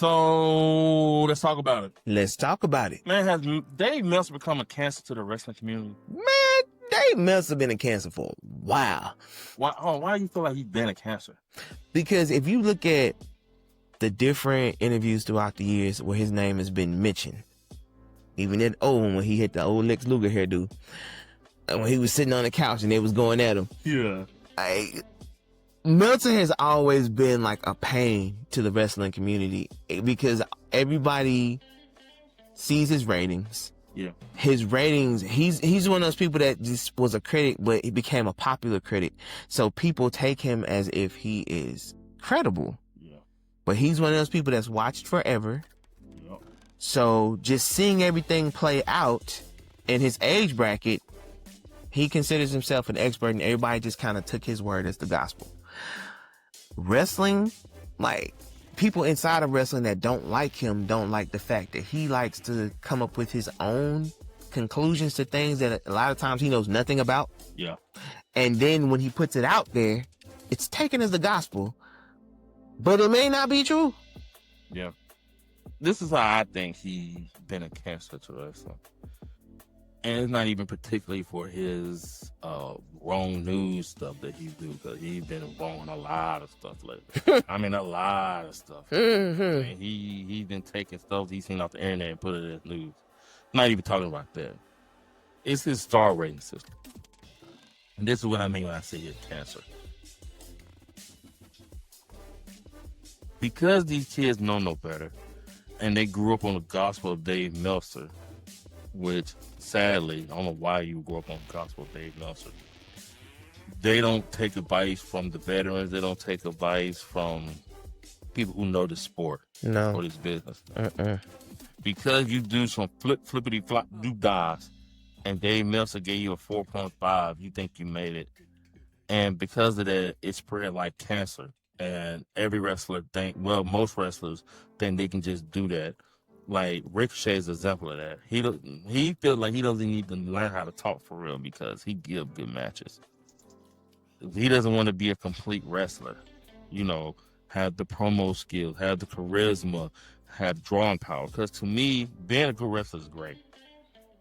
So let's talk about it. Let's talk about it. Man, has Dave Meltzer become a cancer to the wrestling community? Man, Dave Meltzer been a cancer for a while. Why do you feel like he's been a cancer? Because if you look at the different interviews throughout the years where his name has been mentioned, even that old one when he hit the old Lex Luger hairdo, when he was sitting on the couch and they was going at him. Yeah. Meltzer has always been like a pain to the wrestling community because everybody sees his ratings. Yeah. His ratings, he's one of those people that just was a critic, but he became a popular critic. So people take him as if he is credible. Yeah. But he's one of those people that's watched forever. Yeah. So just seeing everything play out in his age bracket, he considers himself an expert, and everybody just kind of took his word as the gospel. Wrestling, like, people inside of wrestling that don't like him don't like the fact that he likes to come up with his own conclusions to things that a lot of times he knows nothing about. Yeah. And then when he puts it out there, it's taken as the gospel, but it may not be true. Yeah. This is how I think he's been a cancer to wrestling. And it's not even particularly for his wrong news stuff that he do, because he's been wrong on a lot of stuff lately. I mean, a lot of stuff. Mm-hmm. And he's been taking stuff he's seen off the internet and put it as news. Not even talking about that. It's his star rating system. And this is what I mean when I say it's cancer. Because these kids know no better, and they grew up on the gospel of Dave Meltzer, which, sadly, I don't know why you grew up on the gospel of Dave Meltzer. They don't take advice from the veterans. They don't take advice from people who know the sport or this business. Because you do some flippity flop do-das, and Dave Meltzer gave you a 4.5, you think you made it. And because of that, it spread like cancer. And every wrestler most wrestlers think they can just do that. Like, Ricochet is an example of that. He feels like he doesn't need to learn how to talk for real because he gives good matches. He doesn't want to be a complete wrestler. You know, have the promo skills, have the charisma, have drawing power. Because to me, being a good wrestler is great.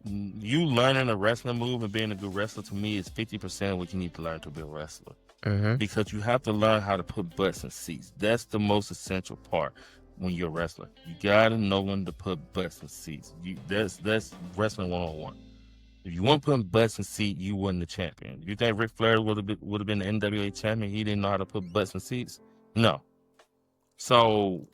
You learning a wrestling move and being a good wrestler, to me, is 50% of what you need to learn to be a wrestler. Mm-hmm. Because you have to learn how to put butts in seats. That's the most essential part. When you're a wrestler, you gotta know when to put butts in seats. That's wrestling 101. If you weren't putting butts in seats, you wasn't the champion. You think Ric Flair would have been the NWA champion? He didn't know how to put butts in seats. No. So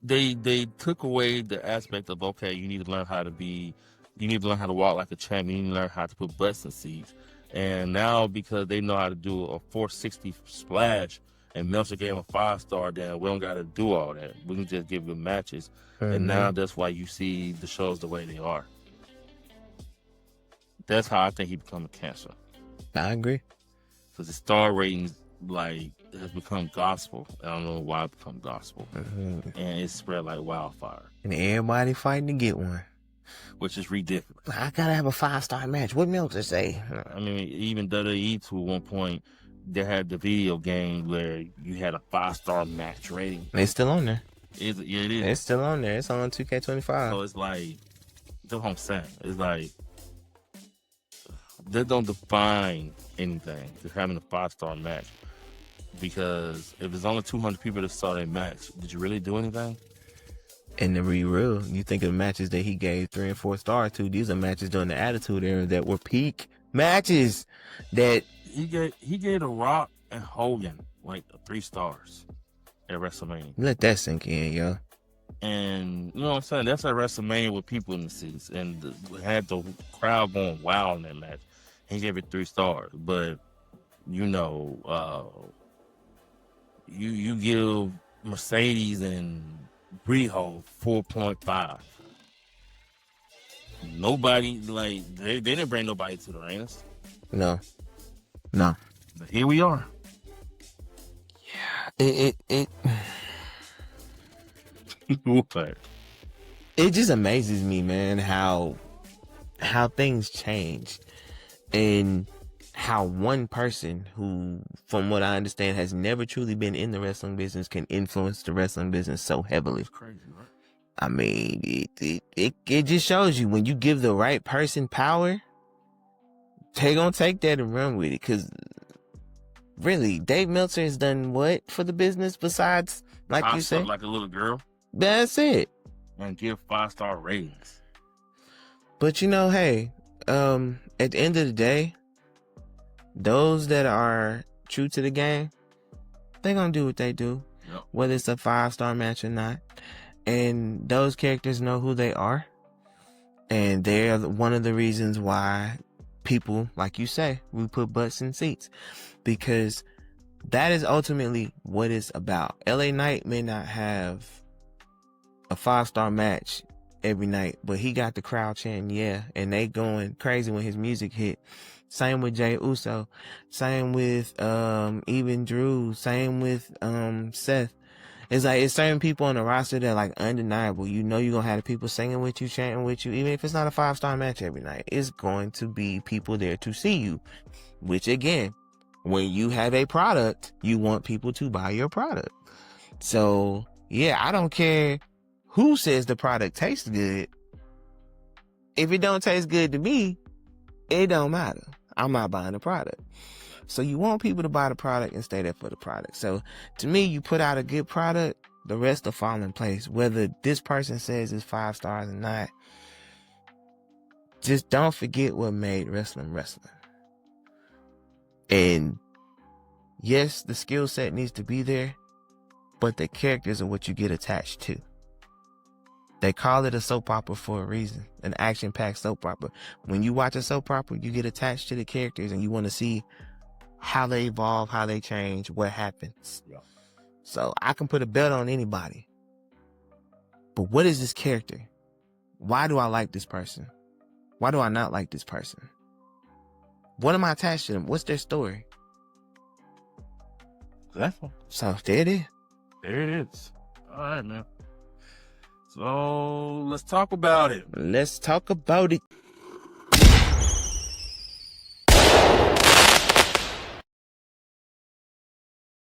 they took away the aspect of, okay, you need to learn how to walk like a champion. You need to learn how to put butts in seats. And now, because they know how to do a 460 splash, and Meltzer gave him a 5-star, then we don't got to do all that. We can just give good matches. Mm-hmm. And now that's why you see the shows the way they are. That's how I think he become a cancer. I agree. Because the star ratings, like, has become gospel. I don't know why it become gospel. Mm-hmm. And it's spread like wildfire. And everybody fighting to get one. Which is ridiculous. I got to have a 5-star match. What Meltzer say? I mean, even WWE, to one point, they had the video game where you had a 5-star match rating. It's still on there. Yeah, it is. It's still on there. It's on 2K25. So it's like, that's what I'm saying. It's like, they don't define anything, just having a 5-star match. Because if there's only 200 people that saw that match, did you really do anything? And to be real, you think of the matches that he gave 3 and 4 stars to, these are matches during the Attitude Era that were peak matches that he gave The Rock and Hogan like 3 stars at WrestleMania. Let that sink in, yo. And you know what I'm saying? That's at WrestleMania with people in the seats, and had the crowd going wild in that match. He gave it 3 stars, but you give Mercedes and Riho 4.5. Nobody, like, they didn't bring nobody to the arenas. No. But here we are. Yeah. What? It just amazes me, man, how things change and how one person who, from what I understand, has never truly been in the wrestling business can influence the wrestling business so heavily. It's crazy, right? I mean, it just shows you when you give the right person power, they gonna take that and run with it. Cause really, Dave Meltzer has done what for the business besides, like you said, like a little girl, that's it. and give 5-star ratings. But you know, hey, at the end of the day, those that are true to the game, they gonna do what they do, Yep. whether it's a 5-star match or not. And those characters know who they are. And they're one of the reasons why people, like you say, we put butts in seats. Because that is ultimately what it's about. LA Knight may not have a 5-star match every night, but he got the crowd chanting, yeah. And they going crazy when his music hit. Same with Jey Uso. Same with even Drew. Same with Seth. It's like, it's certain people on the roster that are like undeniable. You know you're going to have the people singing with you, chanting with you. Even if it's not a 5-star match every night, it's going to be people there to see you. Which again, when you have a product, you want people to buy your product. So yeah, I don't care who says the product tastes good. If it don't taste good to me, it don't matter. I'm not buying the product. So you want people to buy the product and stay there for the product. So to me, you put out a good product, the rest will fall in place. Whether this person says it's 5 stars or not, just don't forget what made wrestling wrestling. And yes, the skill set needs to be there, but the characters are what you get attached to. They call it a soap opera for a reason, an action-packed soap opera. When you watch a soap opera, you get attached to the characters and you want to see how they evolve, how they change, what happens. Yeah. So I can put a belt on anybody. But what is this character? Why do I like this person? Why do I not like this person? What am I attached to them? What's their story? Exactly. So there it is. There it is. All right, man. So let's talk about it. Let's talk about it.